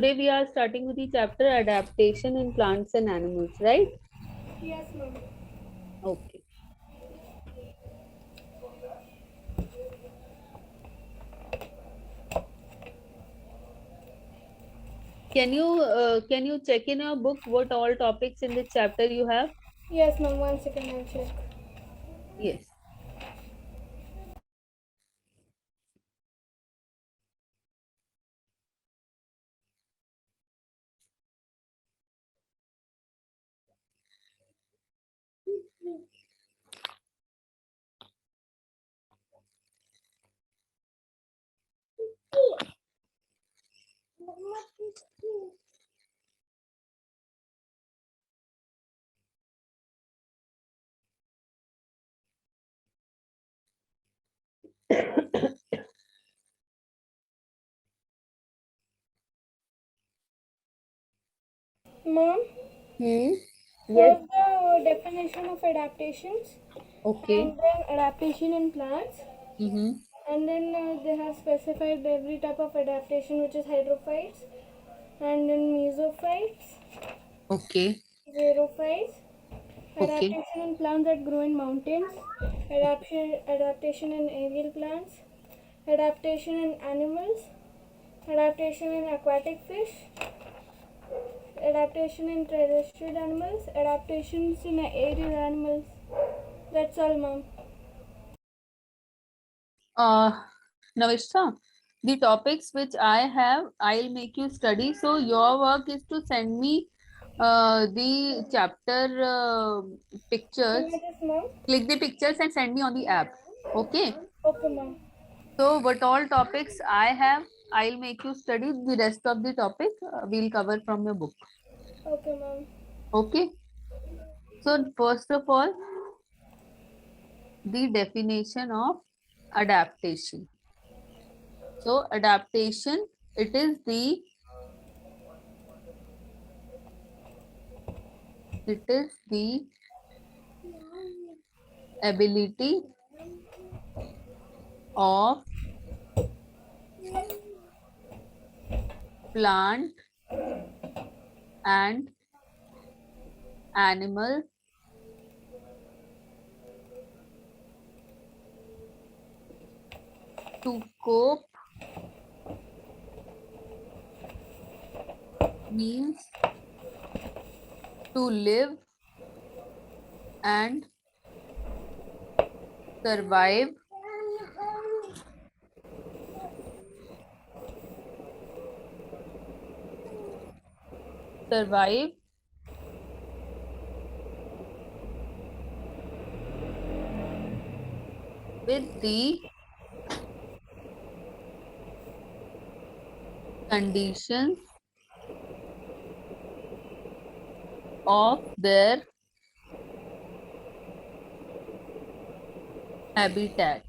today we are starting with the chapter adaptation in plants and animals, right? Yes, ma'am. Okay. Can you check in your book what all topics in this chapter you have? Yes, ma'am. 1 second, I'll check. Yes. Ma'am, Hmm. Yes. first the definition of adaptations, Okay. and then adaptation in plants, Mm-hmm. and then they have specified every type of adaptation, which is hydrophytes, and then mesophytes, Okay. xerophytes, Okay. adaptation in plants that grow in mountains, adaptation in aerial plants, adaptation in animals, adaptation in aquatic fish, adaptation in terrestrial animals, adaptations in aerial animals. That's all, ma'am. Uh, Navishta, the topics which I have, I'll make you study. So your work is to send me the chapter pictures. Yes, ma'am. Click the pictures and send me on the app. Okay. Okay, ma'am. So what all topics I have, I'll make you study. The rest of the topic we'll cover from your book. Okay, ma'am. Okay. So first of all, the definition of adaptation. So adaptation, it is the ability of plant and animal to cope, means to live and survive survive with the conditions of their habitat.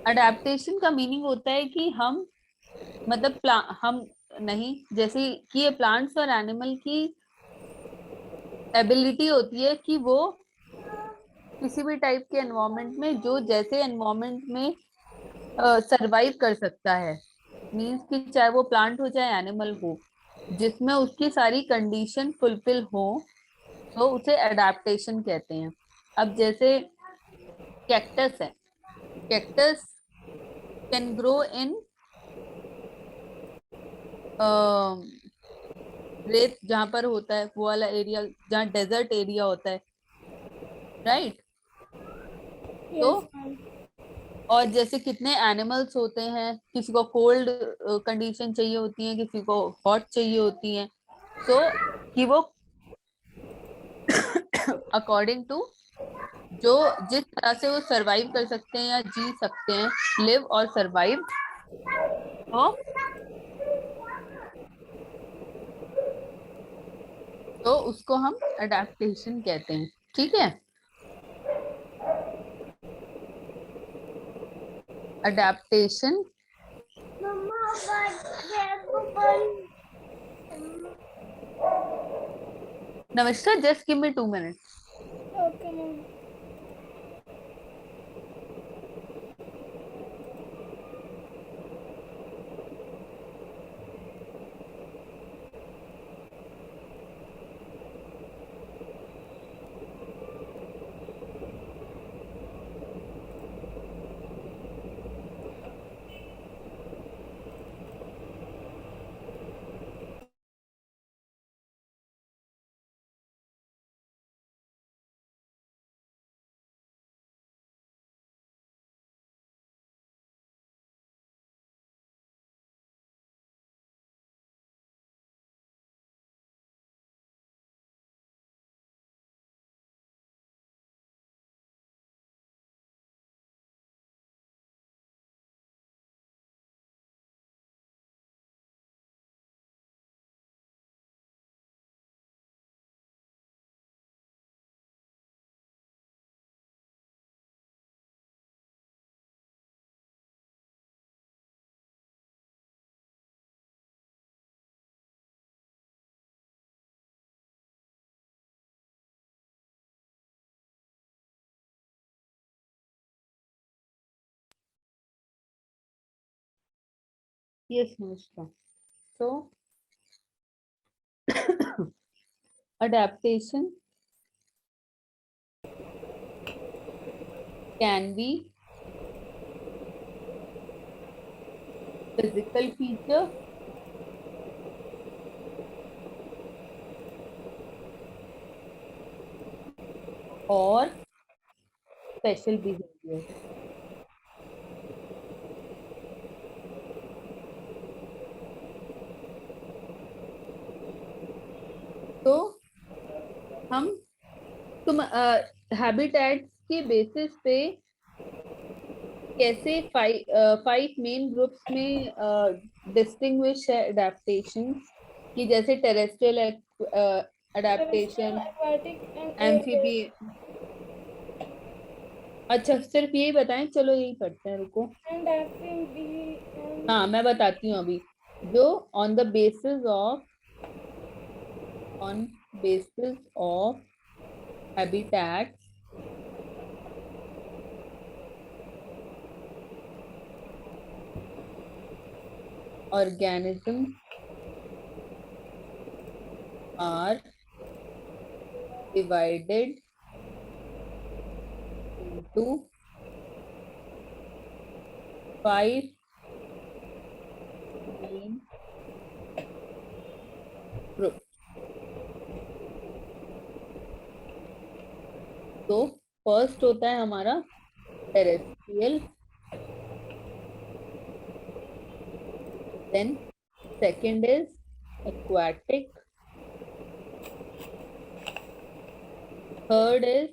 Adaptation का meaning होता है कि हम मतलब हम नहीं, जैसे कि ये प्लांट्स और एनिमल की एबिलिटी होती है कि वो किसी भी टाइप के एनवायरनमेंट में, जो जैसे एनवायरनमेंट में सरवाइव कर सकता है, मींस कि चाहे वो प्लांट हो चाहे एनिमल हो, जिसमें उसकी सारी कंडीशन फुलफिल हो, तो उसे एडेप्टेशन कहते हैं. अब जैसे कैक्टस है, कैक्टस कैन ग्रो इन रेत जहां पर होता है, वो वाला एरिया जहाँ डेजर्ट एरिया होता है, राइट. तो Yes, ma'am. और जैसे कितने एनिमल्स होते हैं, किसी को कोल्ड कंडीशन चाहिए होती है, किसी को हॉट चाहिए होती है, सो कि वो अकॉर्डिंग टू जो जिस तरह से वो सरवाइव कर सकते हैं या जी सकते हैं, लिव और सरवाइव, तो उसको हम अडेप्टेशन कहते हैं. ठीक है. अडेप्टेशन. नमस्कार, just give me 2 minutes. Okay, ma'am. Yes, Anushka. So, adaptation can be physical feature or special behavior. तो हम तुम हैबिटेट्स के बेसिस पे कैसे फाइव मेन ग्रुप्स में डिस्टिंग्विश है एडेप्टेशन कि जैसे terrestrial terrestrial, adaptation, aquatic, and aerial. एम्फीबी। अच्छा, सिर्फ यही बताएं, चलो यही पढ़ते हैं, रुको। And amphibian. हाँ, मैं बताती हूँ अभी। जो on the basis of habitats, organisms are divided into 5 main groups. तो फर्स्ट होता है हमारा terrestrial, then second is aquatic, third is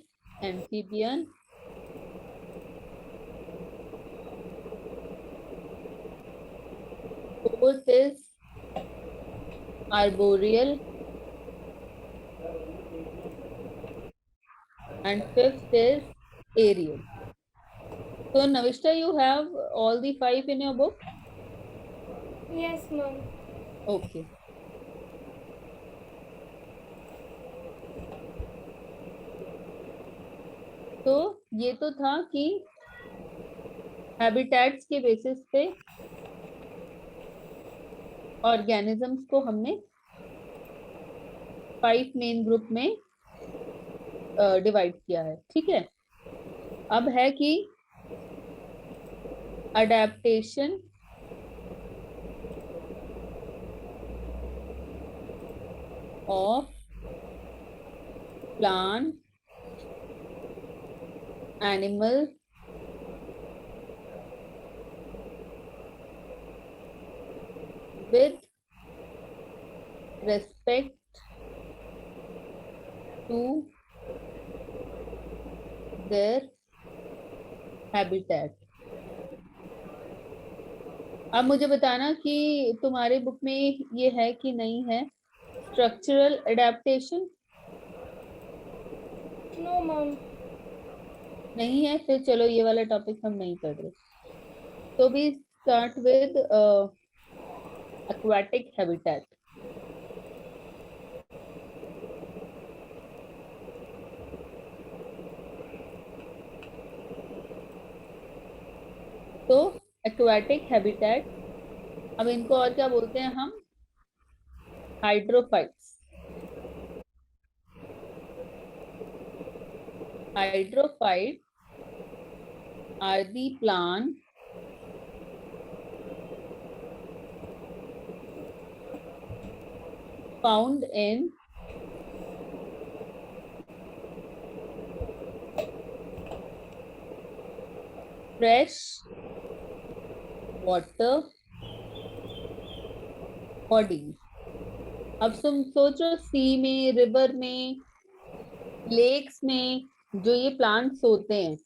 amphibian, fourth is arboreal, and fifth is aerial. So Navishta, you have all the 5 in your book? Yes, ma'am. Okay. तो ये तो था कि habitats के बेसिस पे ऑर्गेनिजम्स को हमने 5 मेन ग्रुप में डिवाइड किया है, ठीक है। अब है कि adaptation of plant, animal, with respect to their habitat. अब मुझे बताना कि तुम्हारे बुक में ये है कि नहीं है, स्ट्रक्चरल एडेप्टेशन। No, ma'am. नहीं है, फिर चलो ये वाला टॉपिक हम नहीं कर रहे। तो भी स्टार्ट विद aquatic habitat. तो aquatic habitat, अब इनको और क्या बोलते हैं हम? Hydrophytes. Hydrophytes are the plants found in fresh water bodies. अब तुम सोचो, सी में, रिवर में, लेक्स में जो ये प्लांट्स होते हैं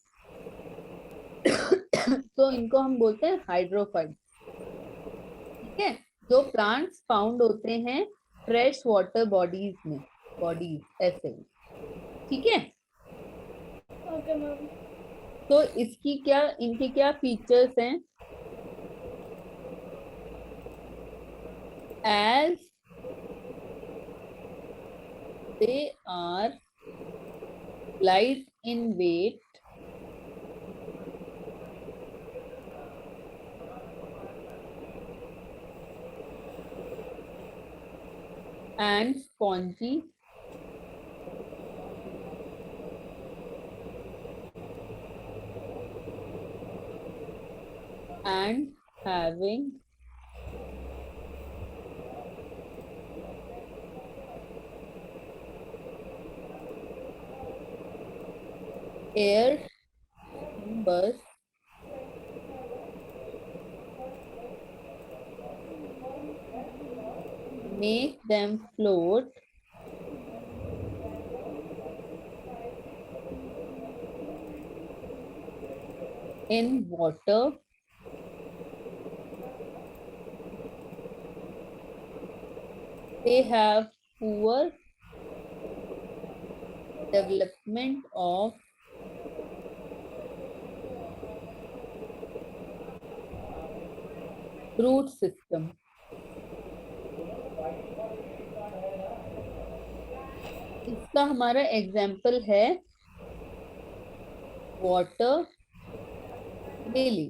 तो इनको हम बोलते हैं हाइड्रोफाइट, ठीक है। जो प्लांट्स फाउंड होते हैं फ्रेश वाटर बॉडीज में, बॉडीज ऐसे, ठीक है। Okay, ma'am. तो इनके क्या फीचर्स हैं? as they are light in weight, and spongy and having air chambers make them float in water they have poor development of root system. इसका हमारा एग्जाम्पल है वाटर लिली।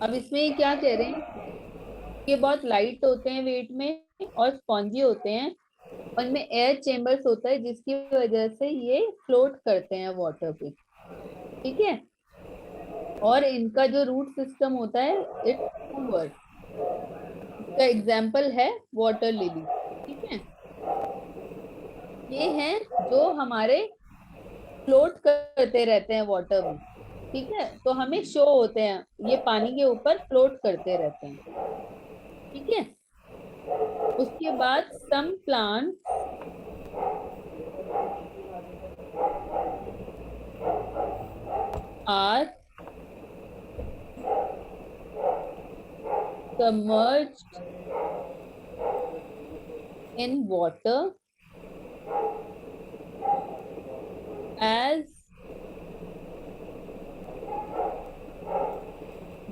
अब इसमें ये क्या कह रहे हैं, ये बहुत लाइट होते हैं वेट में और स्पॉन्जी होते हैं, उनमें एयर चेम्बर्स होता है जिसकी वजह से ये फ्लोट करते हैं वाटर पे, ठीक है। और इनका जो रूट सिस्टम होता है इट्स पुअर। इसका एग्जाम्पल है वाटर लिली, ठीक है। ये हैं जो हमारे फ्लोट करते रहते हैं वाटर में, ठीक है। तो हमें शो होते हैं, ये पानी के ऊपर फ्लोट करते रहते हैं, ठीक है। उसके बाद some plant are submerged in water as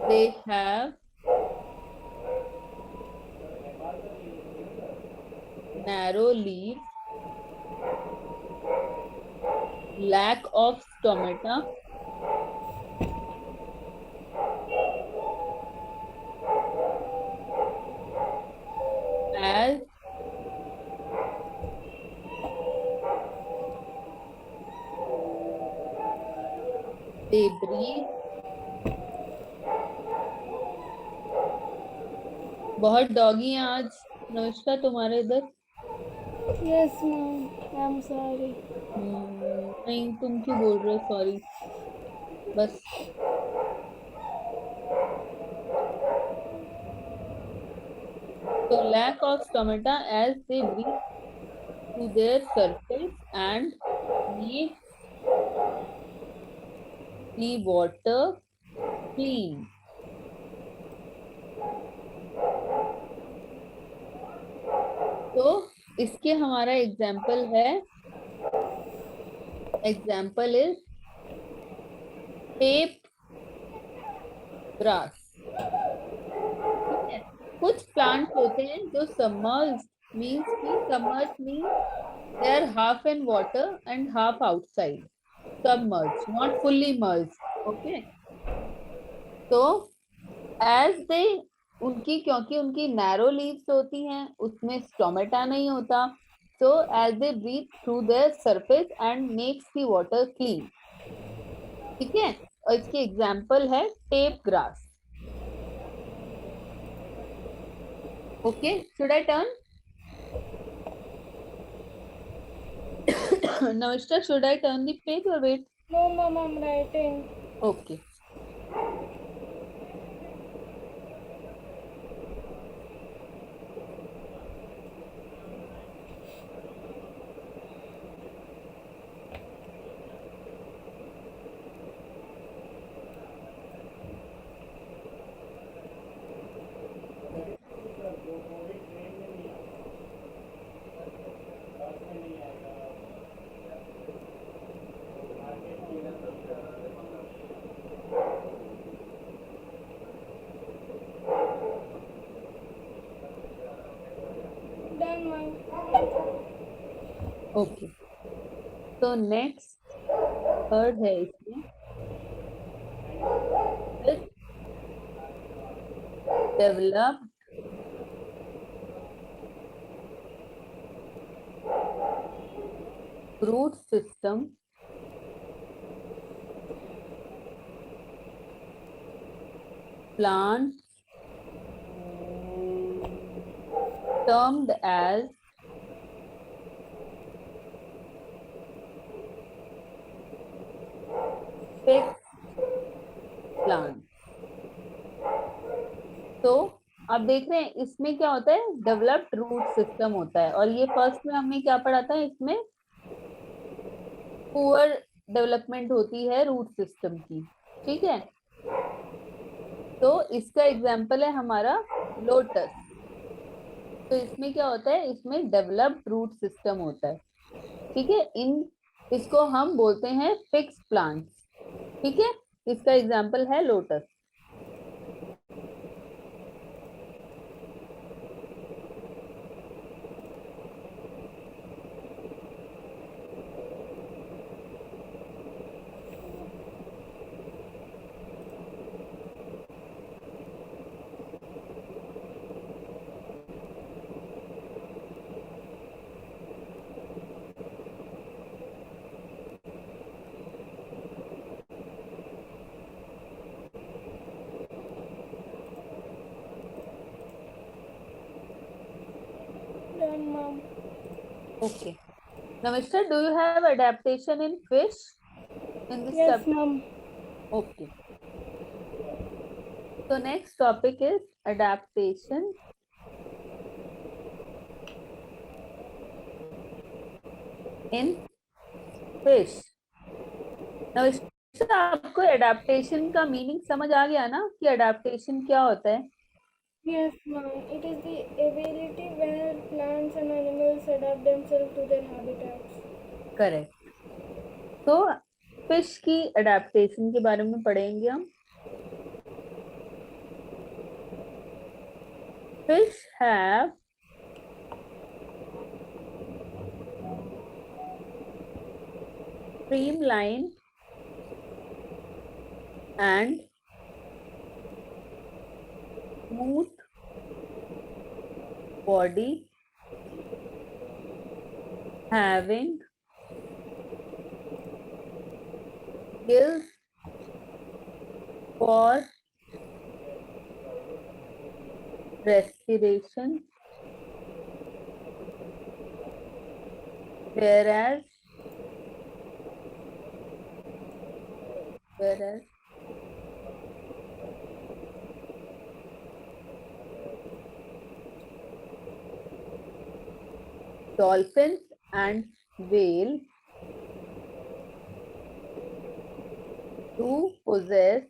they have narrow leaves, lack of stomata, as they breathe। बहुत डॉगी हैं आज अनुष्का तुम्हारे इधर। Yes, ma'am. I'm sorry. नहीं तुम क्यों बोल रहे हो सॉरी, बस। तो lack of stomata as they breathe to their surface and make the water clean। तो इसके हमारा एग्जाम्पल है, एग्जाम्पल इज टेप ग्रास, ठीक है। कुछ प्लांट्स होते हैं जो सबमर्ज्ड मींस कि submerged means they are half in water and half outside, submerged not fully merged, okay. तो एज दे उनकी, क्योंकि उनकी नैरो लीव्स होती हैं उसमें स्टोमेटा नहीं होता, so as they breathe through their surface and makes the water clean, ठीक है। और इसकी एग्जाम्पल है tape grass, okay. Should I turn नमस्कार, should I turn the page और wait? No, ma'am. I'm writing. Okay. Done, ma'am. Okay, तो next third है इसमें develop root system plants termed as fixed plants. तो आप देख रहे हैं इसमें क्या होता है, डेवलप्ड रूट सिस्टम होता है, और ये फर्स्ट में हमने क्या पढ़ा था, इसमें पुअर डेवलपमेंट होती है रूट सिस्टम की, ठीक है। तो इसका एग्जांपल है हमारा लोटस। तो इसमें क्या होता है, इसमें डेवलप्ड रूट सिस्टम होता है, ठीक है। इसको हम बोलते हैं फिक्स प्लांट्स, ठीक है। इसका एग्जांपल है lotus. Done, mom. Okay. Now, Mr. Do you have adaptation in fish in this Yes, chapter? mom. Okay. So next topic is adaptation in fish. Now, Mr. आपको adaptation का meaning समझ आ गया ना कि adaptation क्या होता है? Yes, mom. It is the ability where plants and animals adapt themselves to their habitats. Correct. तो फिश की अडेप्टेशन के बारे में पढ़ेंगे हम। Fish have streamline and smooth body having gills for respiration, whereas dolphins and whale do possess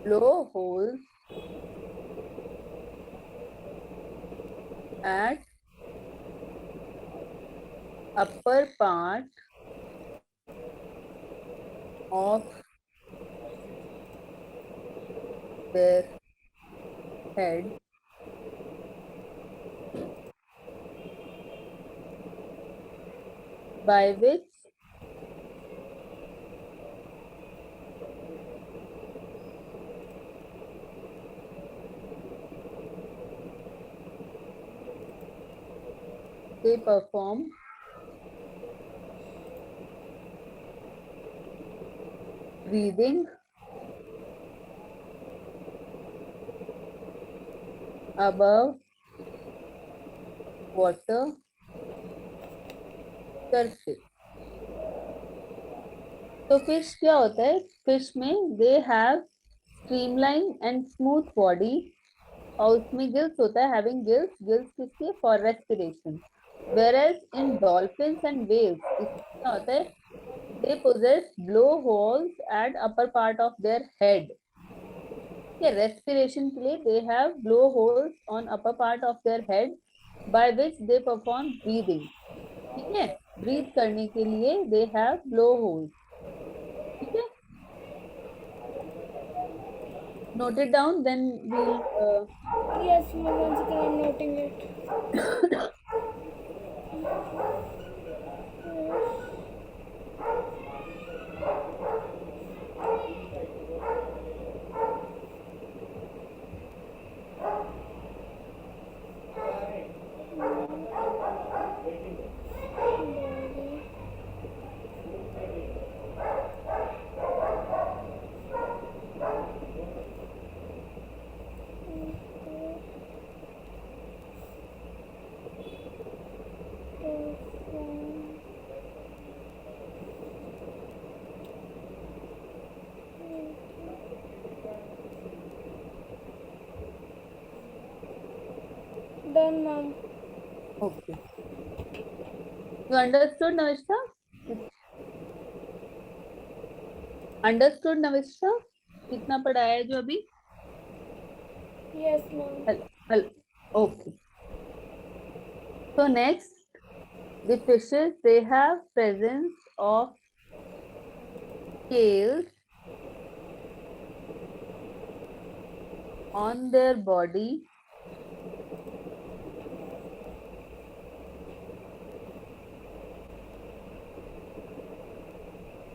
blowholes at upper part of their head by which they perform breathing above water surface. तो fish क्या होता है, fish में they have streamline and smooth body, और उसमें gills होता है, having gills, gills किसके, for respiration. whereas in dolphins and whales इसमें क्या होता है, they possess blowholes at upper part of their head. Respiration के लिए they have blowholes on upper part of their head by which they perform breathing, ठीक है। Breathe करने के लिए they have blowholes, ठीक है। Note it down, then we'll Yes, mom. Once again, I'm noting it. Done, ma'am. Okay. You understood, Navishka? Understood, Navishka? कितना पढ़ाया है जो अभी? Yes, ma'am. Okay. So next, the fishes, they have presence of scales on their body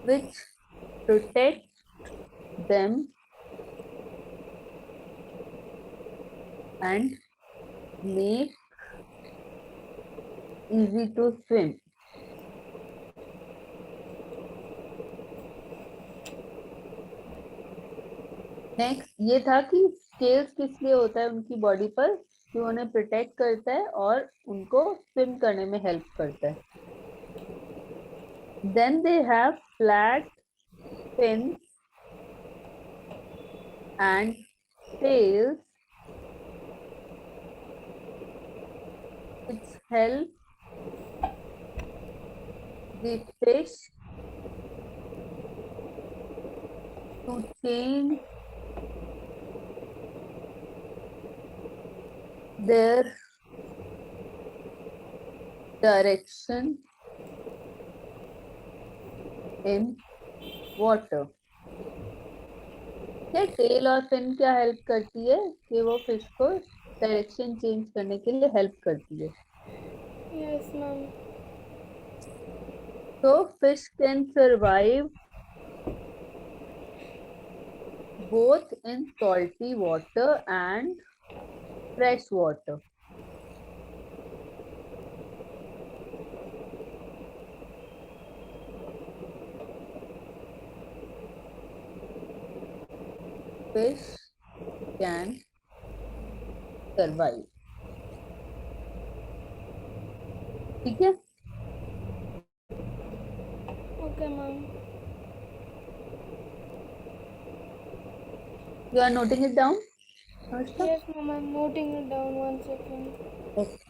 which protect them and make easy to swim. Next ये था कि scales किस लिए होता है उनकी बॉडी पर, कि उन्हें प्रोटेक्ट करता है और उनको स्विम करने में हेल्प करता है. Then they have flat fins and tails which help the fish to change their direction in water. क्या टेल और फिन क्या हेल्प करती है कि वो फिश को डायरेक्शन चेंज करने के लिए हेल्प करती है. Yes, ma'am. So fish can survive both in salty water and fresh water. Fish can survive. ठीक है? Okay, ma'am. You are noting it down? Anushka? Yes, ma'am. I'm noting it down. 1 second. Okay.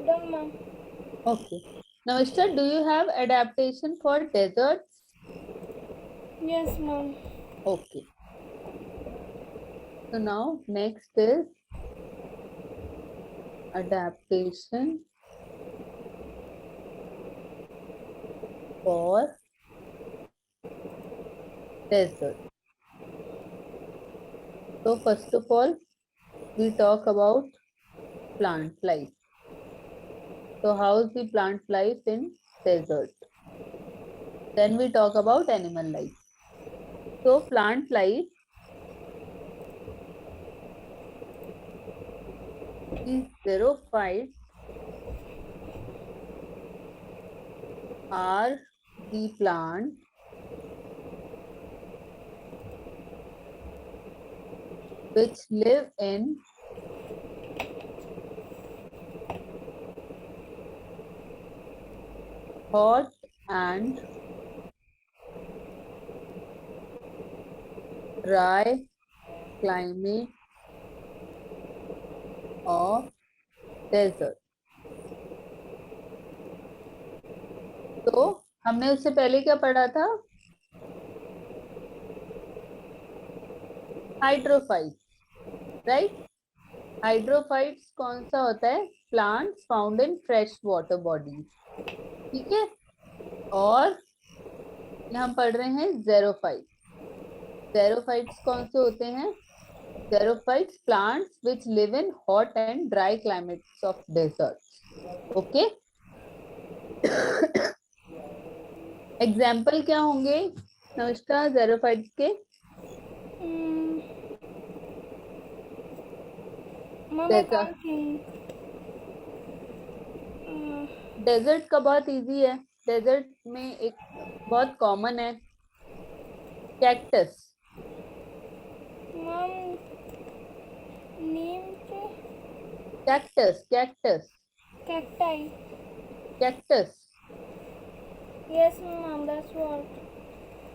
Done, ma'am. Okay. Now, Ishtar, do you have adaptation for deserts? Yes, ma'am. Okay. So now next is adaptation for desert. So first of all, we talk about plant life. So how is the plant life in desert? Then we talk about animal life. So plant life is xerophytes are the plant which live in hot and dry climate of desert. तो हमने उससे पहले क्या पढ़ा था? Hydrophytes, right? Hydrophytes कौन सा होता है? Plants found in fresh water bodies. ठीक है. और हम पढ़ रहे हैं ज़ेरोफाइट्स. ज़ेरोफाइट्स कौन से होते हैं? Xerophytes plants which live in hot and dry climates of deserts. Okay. Example क्या होंगे नमस्कार ज़ेरोफाइट्स के? Ma'am, I can't think. Desert का बहुत इजी है. डेजर्ट में एक बहुत कॉमन है, कैक्टस। मैम नीम पे cactus, cactus, cacti. Cactus. Yes ma'am, that's what.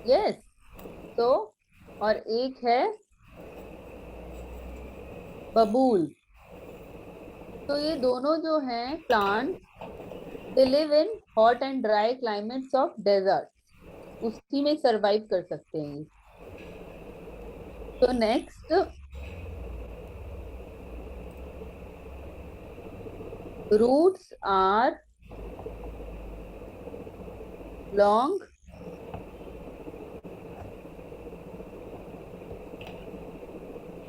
Yes. तो और एक है बबूल। तो ये दोनों जो हैं plant, they live in hot and dry climates of desert, उसी में सरवाइव कर सकते हैं ये। तो next, roots are long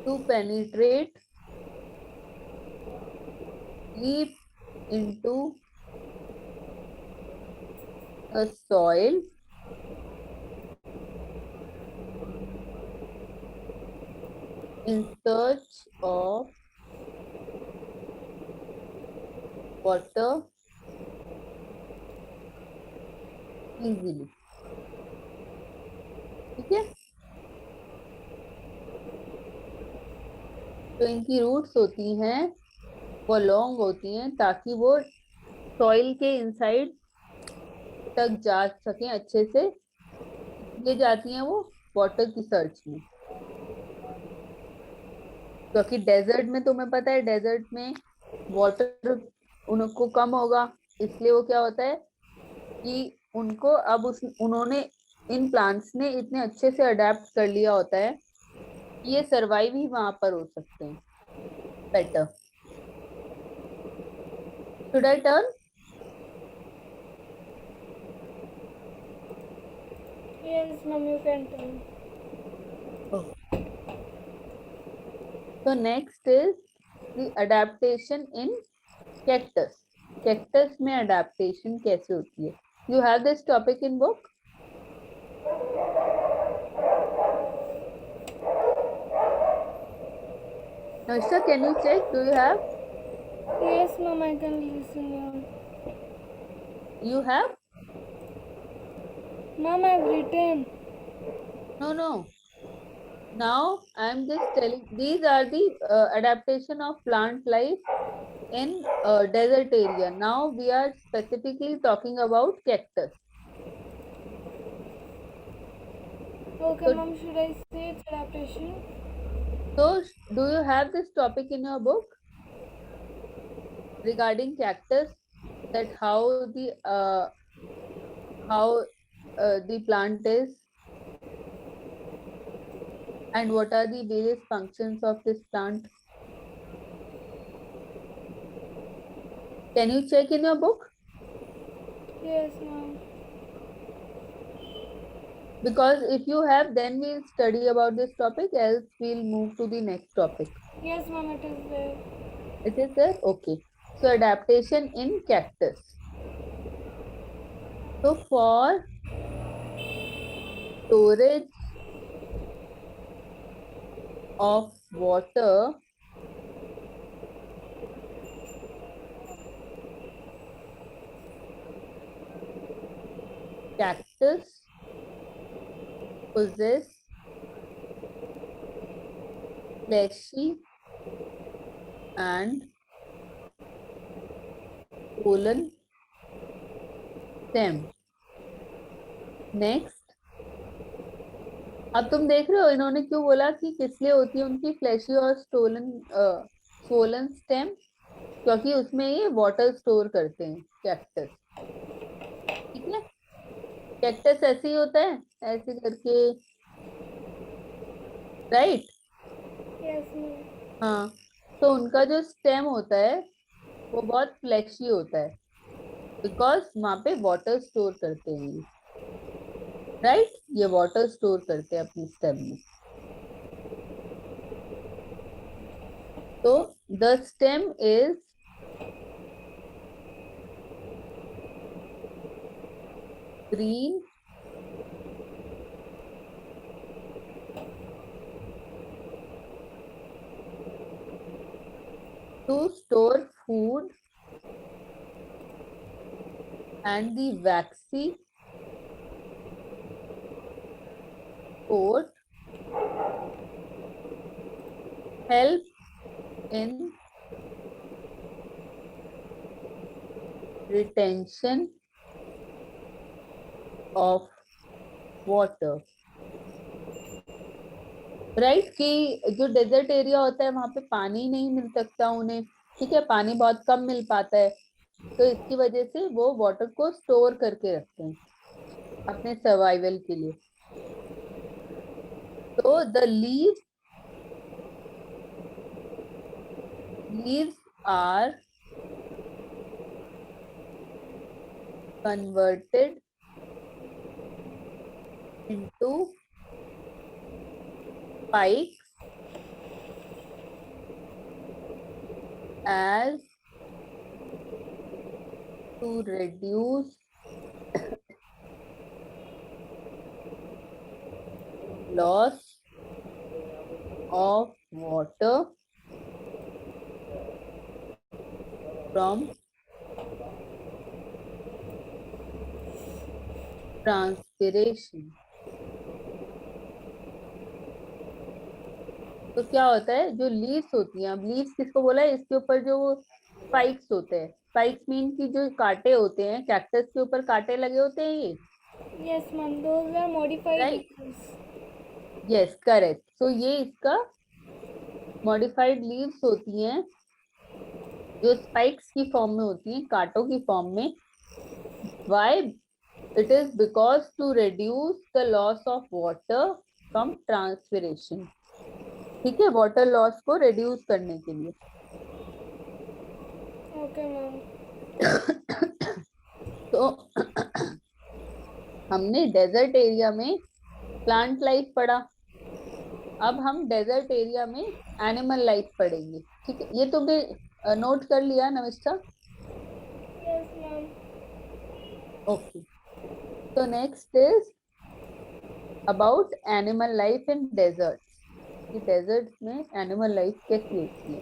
to penetrate deep into a soil in search of water easily। ठीक है, तो इनकी रूट्स होती हैं वो लॉन्ग होती हैं ताकि वो सॉइल के इनसाइड तक जा सकें अच्छे से। ये जाती हैं वो वाटर की सर्च में, क्योंकि डेजर्ट में तुम्हें पता है डेजर्ट में वाटर उनको कम होगा, इसलिए वो क्या होता है कि उनको अब उन्होंने इन प्लांट्स ने इतने अच्छे से अडेप्ट कर लिया होता है कि ये सरवाइव ही वहां पर हो सकते हैं better. Should I turn? Yes ma'am, you can tell. So next is the adaptation in cactus। Cactus में अडेप्टेशन कैसे होती है? You have this topic in book? Nashta, can you check? Do you have? Yes ma'am, I can listen ma'am. You have? Ma'am, I've written. No. Now I am just telling, these are the adaptation of plant life in desert area. Now we are specifically talking about cactus. Okay So, ma'am, should I say its adaptation? so do you have this topic in your book regarding cactus, that how the plant is and what are the various functions of this plant? Can you check in your book? Yes ma'am. Because if you have, then we'll study about this topic, else we'll move to the next topic. Yes ma'am, it is there. It is there? Okay. So adaptation in cactus. So for storage of water, cactus possess fleshy and swollen stem. Next, अब तुम देख रहे हो इन्होंने क्यों बोला कि किस लिए होती है उनकी फ्लैशी और स्वोलन स्टेम, क्योंकि उसमें ये वाटर स्टोर करते हैं कैक्टस। ठीक है, कैक्टस ऐसे ही होता है, ऐसे करके, राइट? Yes ma'am. हाँ, तो उनका जो स्टेम होता है वो बहुत फ्लैशी होता है, बिकॉज वहां पे वाटर स्टोर करते हैं ये, राइट? ये वाटर स्टोर करते हैं अपनी स्टेम में। तो the stem is green to store food and the waxy coat help in retention of water. Right कि जो डेजर्ट एरिया होता है वहां पे पानी नहीं मिल सकता उन्हें, ठीक है, पानी बहुत कम मिल पाता है, तो इसकी वजह से वो वाटर को स्टोर करके रखते हैं अपने सर्वाइवल के लिए. तो the leaves are converted into spikes as to reduce loss of water from transpiration. तो क्या होता है, जो लीव्स होती हैं, अब लीव्स किसको बोला है, इसके ऊपर जो स्पाइक्स होते हैं, स्पाइक्स मीन की जो कांटे होते हैं, कैक्टस के ऊपर कांटे लगे होते हैं ये. Yes, ma'am. Those are modified Right. leaves. Yes correct. तो ये इसका मॉडिफाइड लीव्स होती हैं जो स्पाइक्स की फॉर्म में होती हैं, कांटों की फॉर्म में. Why? It is because to reduce the loss of water from transpiration. ठीक है, वाटर लॉस को रिड्यूस करने के लिए. Okay, ma'am. तो हमने डेजर्ट एरिया में प्लांट लाइफ पढ़ा, अब हम डेजर्ट एरिया में एनिमल लाइफ पढ़ेंगे. ठीक है, ये तुमने नोट कर लिया नमिष्ठा? Yes, ma'am. ओके. तो next is about animal life in desert. कि डेजर्ट में एनिमल लाइफ कैसी होती है.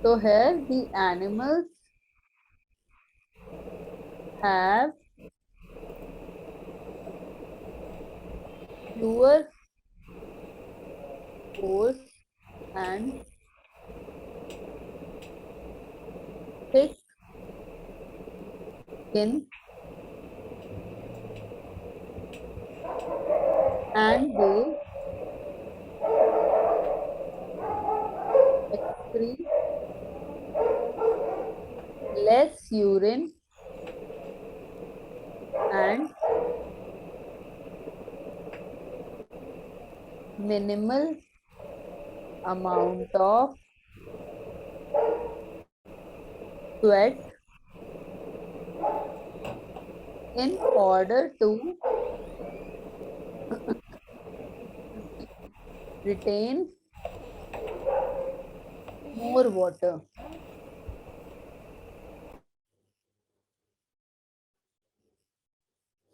तो here the animals have fewer pores and thick skin and they excrete less urine and minimal amount of sweat in order to retain more water.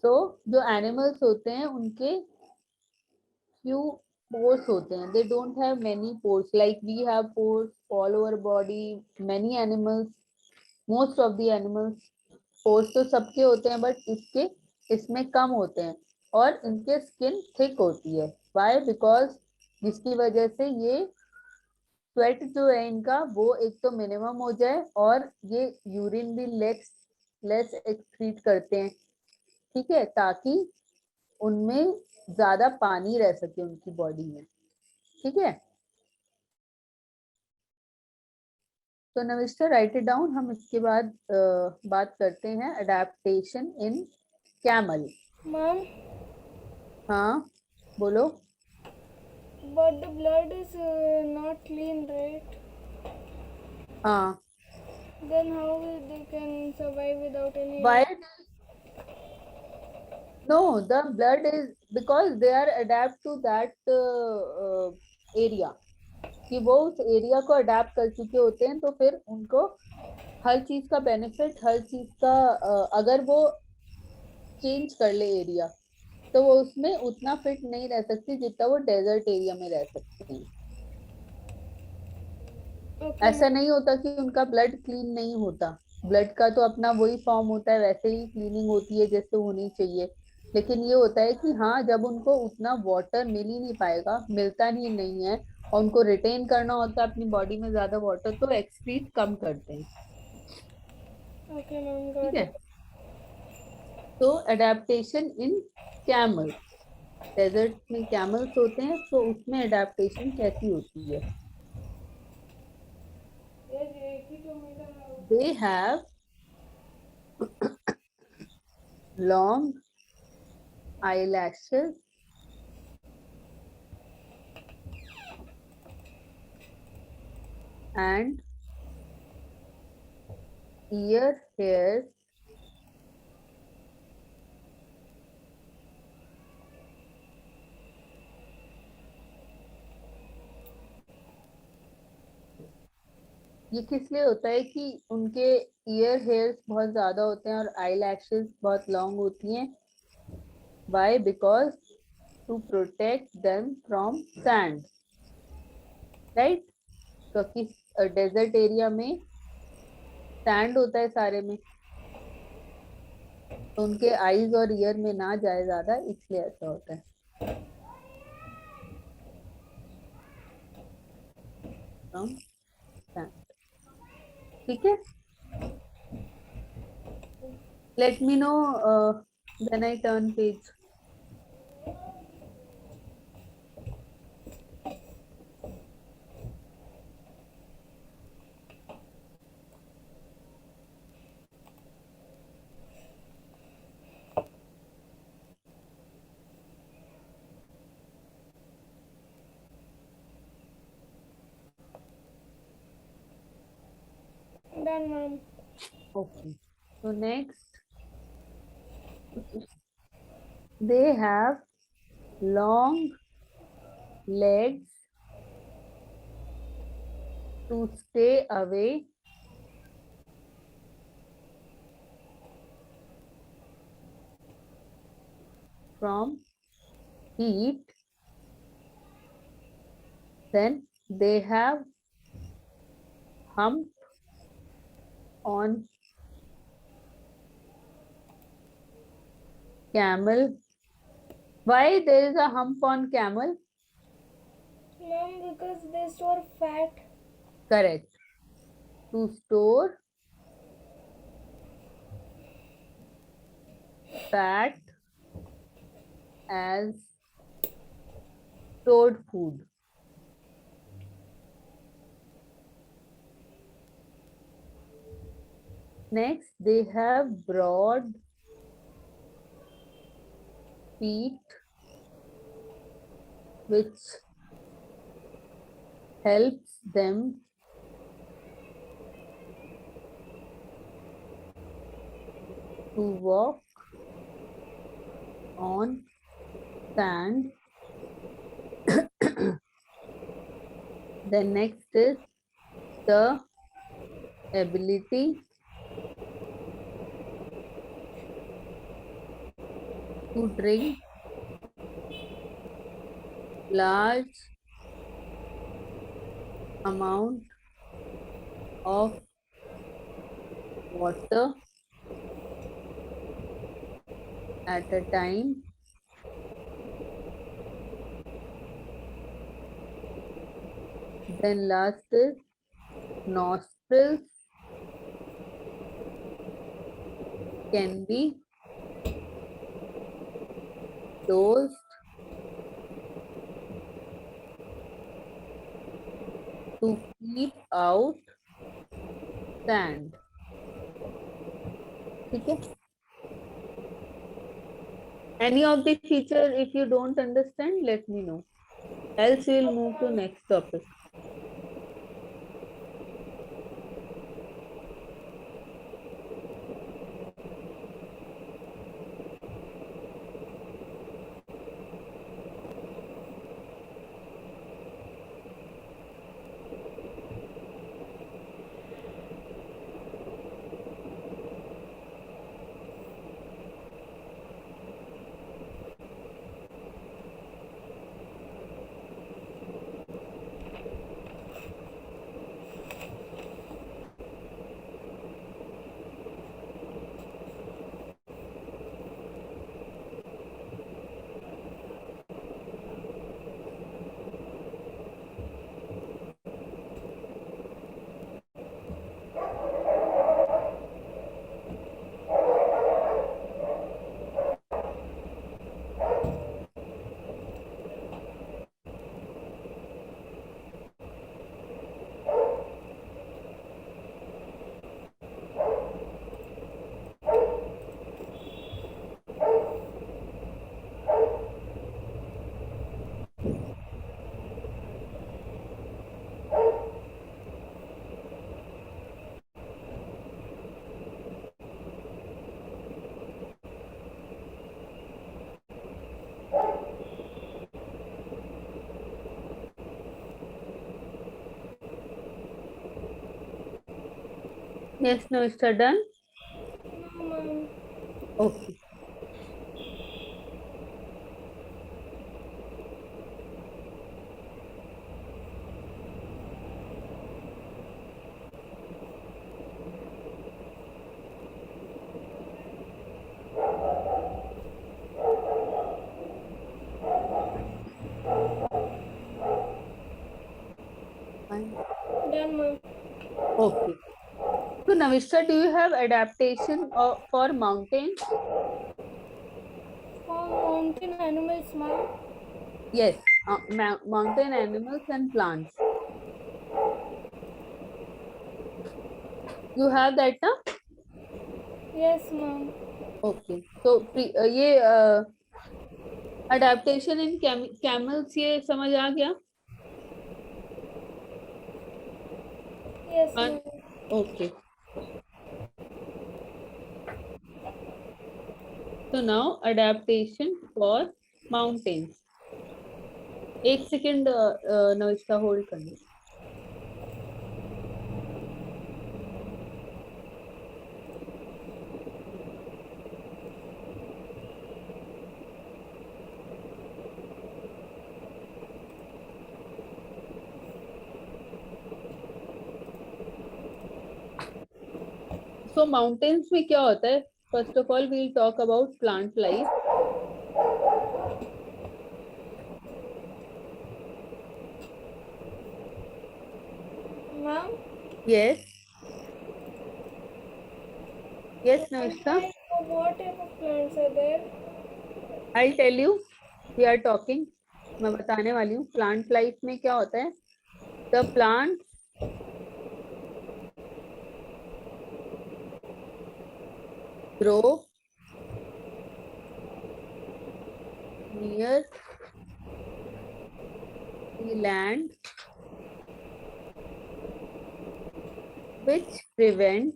तो जो animals होते हैं उनके few pores होते हैं, they don't have many pores like we have pores all over body. Many animals, most of the animals pores तो सबके होते हैं, बट इसमें कम होते हैं और इनके स्किन थिक होती है. why? Because जिसकी वजह से ये स्वेट जो है इनका वो एक तो मिनिमम हो जाए और ये यूरिन भी लेस एक्सक्रीट करते हैं. ठीक है, ताकि उनमें ज्यादा पानी रह सके उनकी बॉडी में. ठीक है, तो नविष्टा राइट इट डाउन. हम इसके बाद बात करते हैं अडेप्टेशन इन कैमल. Ma'am, हाँ बोलो. but the blood is not clean, right? हाँ. Then how they can survive without any? Why? No, the blood is because they are adapt to that area. कि वो उस एरिया को अडेप्ट कर चुके होते हैं, तो फिर उनको हर चीज का बेनिफिट, हर चीज का अगर वो चेंज कर ले एरिया तो वो उसमें उतना फिट नहीं रह सकती जितना वो डेजर्ट एरिया में रह सकते हैं. Okay, ऐसा नहीं होता कि उनका ब्लड क्लीन नहीं होता, ब्लड का तो अपना वही फॉर्म होता है, वैसे ही क्लीनिंग होती है जैसे होनी चाहिए। लेकिन ये होता है कि हाँ, जब उनको उतना वाटर मिल ही नहीं पाएगा, मिलता नहीं है, और उनको रिटेन करना होता है अपनी बॉडी में ज्यादा वाटर, तो एक्सक्रीट कम करते हैं। Okay, ma'am, ठीक got है। it. तो अडेप्टेशन इन कैमल, डेजर्ट में कैमल्स होते हैं, तो उसमें अडेप्टेशन कैसी होती है? They have long eyelashes and ear hairs ये किस लिए होता है कि उनके ईयर हेयर्स बहुत ज्यादा होते हैं और आई लैशेस बहुत लॉन्ग होती हैं? Why? Because to protect them from sand, right? क्योंकि डेजर्ट एरिया में सैंड होता है सारे में, तो उनके आईज और ईयर में ना जाए ज्यादा, इसलिए ऐसा होता है। फ्रॉम सैंड, ठीक है। Let me know when I turn page. Done, ma'am. Okay, so next, they have long legs to stay away from heat. Then they have hump on camel. Why there is a hump on camel? Ma'am, because they store fat. Correct. To store fat as stored food. Next, they have broad feet which helps them to walk on sand. Then next is the ability to drink large amount of water at a time. Then last is nostrils can be closed to keep out sand. Okay. Any of the feature, if you don't understand, let me know. Else we'll move to next topic. Yes, no, it's done. No, ma'am. Okay. Fine. Done, ma'am. Okay. So, Navishka, do you have adaptation for mountains? For mountain animals, ma'am. Yes, mountain animals and plants. You have that, na? Yes, ma'am. Okay. So, ये adaptation in camels ये समझ आ गया? Yes, And ma'am. okay. So now adaptation for mountains. एक second नविष्का hold करना. So mountains में क्या होता है? First of all, we'll talk about plant life. Ma'am? Yes. Yes, Navishka. What type of plants are there? I'll tell you. We are talking. मैं बताने वाली हूँ. Plant life में क्या होता है? The plants grow near the land which prevent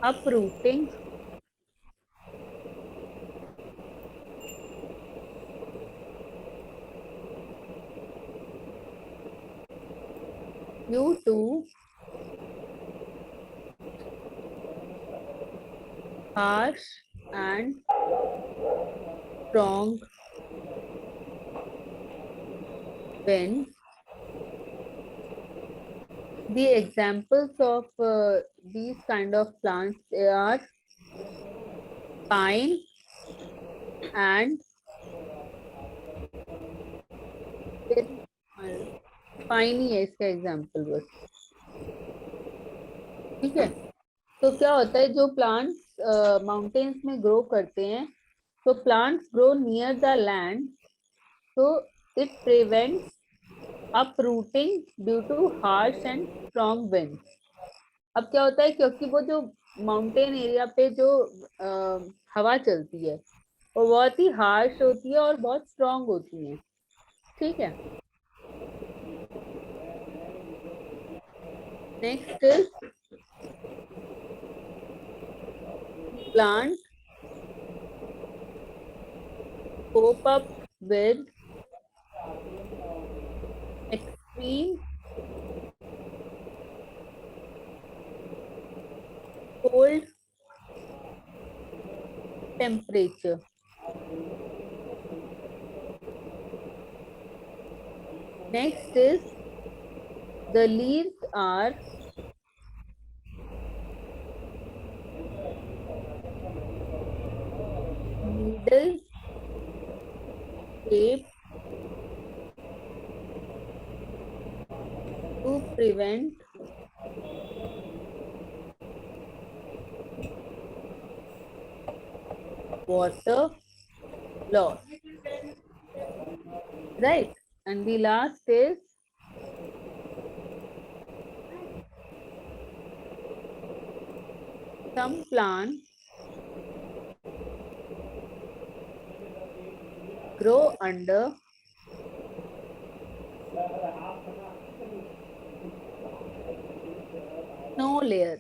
uprooting due to harsh and strong winds. The examples of these kind of plants are pine and pine ही है इसका एग्जाम्पल बस. ठीक है. तो क्या होता है जो प्लांट्स माउंटेन्स में ग्रो करते हैं, तो plants grow near the land, so it prevents uprooting due to harsh and strong winds. अब क्या होता है, क्योंकि वो जो माउंटेन एरिया पे जो हवा चलती है वो बहुत ही हार्श होती है और बहुत स्ट्रांग होती है. ठीक है. Next is plant cope up with extreme cold temperature. Next is the leaves are needle shaped to prevent water loss. Right. And the last is some plants grow under snow layer.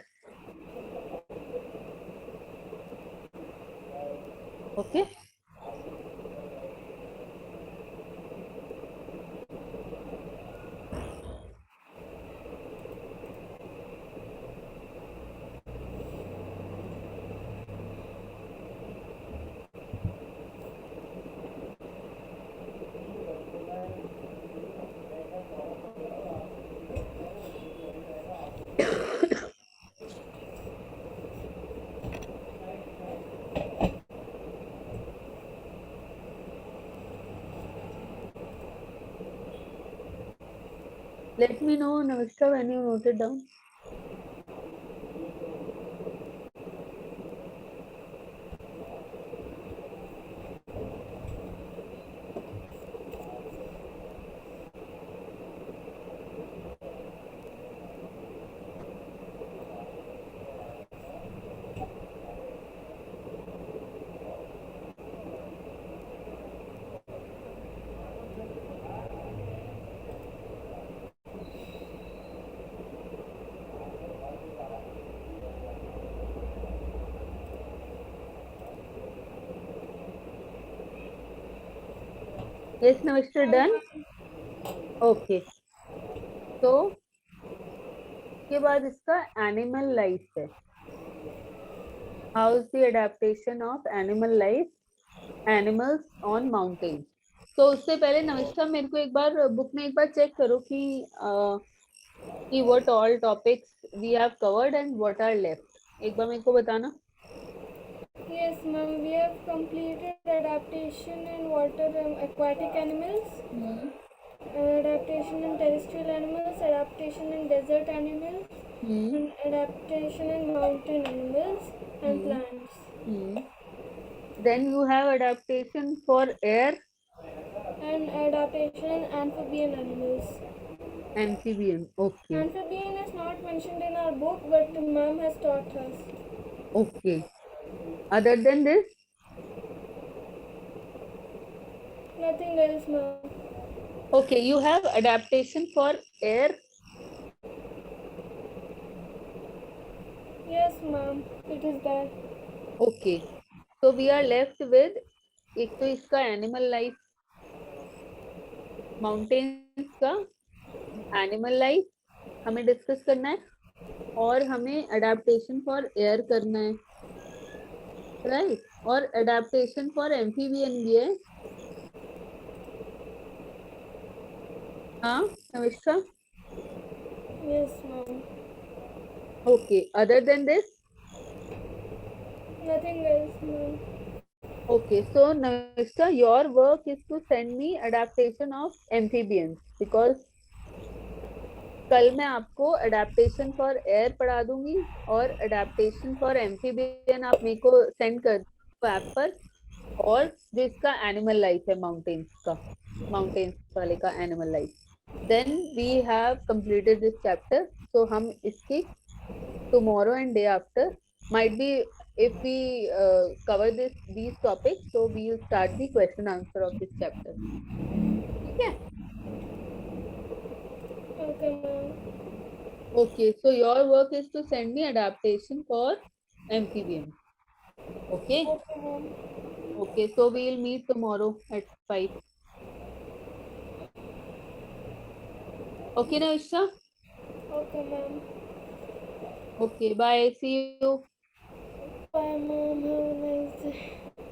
Okay. Let me know, Navishka, when you note it down. Yes, Navishka, done? Okay. So के बाद इसका animal life है. How is the adaptation of animal life animals on mountain. तो उससे पहले नमस्कार, मेरे को एक बार बुक में एक बार चेक करो कि what all topics we have covered and what are left. एक बार मेरे को बताना. Yes, ma'am. We have completed adaptation in water aquatic animals, adaptation in terrestrial animals, adaptation in desert animals, and adaptation in mountain animals and plants. Then you have adaptation for air And adaptation in amphibian animals. amphibian. Okay. Amphibian is not mentioned in our book, but ma'am has taught us. Okay. Other than this, Nothing else, ma'am. okay, you have adaptation for air. Yes, ma'am. It is there. Okay. So we are left with एक तो इसका animal life, mountains का animal life हमें discuss करना है, और हमें adaptation for air करना है, राइट. और अडेप्टेशन फॉर एम्फीबियन भी है. हाँ नमस्कार. Yes, ma'am. Okay. Other than this, Nothing else, ma'am. okay. So Navishka, your work is to send me adaptation of amphibians because कल मैं आपको अडेप्टेशन फॉर एयर पढ़ा दूंगी और अडेप्टेशन फॉर एम्फीबियन आप मेरे को सेंड कर दो ऐप पर. और जो इसका एनिमल लाइफ है माउंटेन्स का, माउंटेन्स वाले का animal life, then we have completed this chapter. So हम इसकी tomorrow and day after might be, if we cover these topics, so we will start the question answer of this chapter. ठीक है? Okay, ma'am. Okay, so your work is to send me adaptation for amphibians. Okay? Okay, ma'am. Okay, so we will meet tomorrow at 5. Okay, Navisha? Okay, ma'am. Okay, bye. See you. Bye, ma'am. Have a nice day.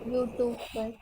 You too. Bye.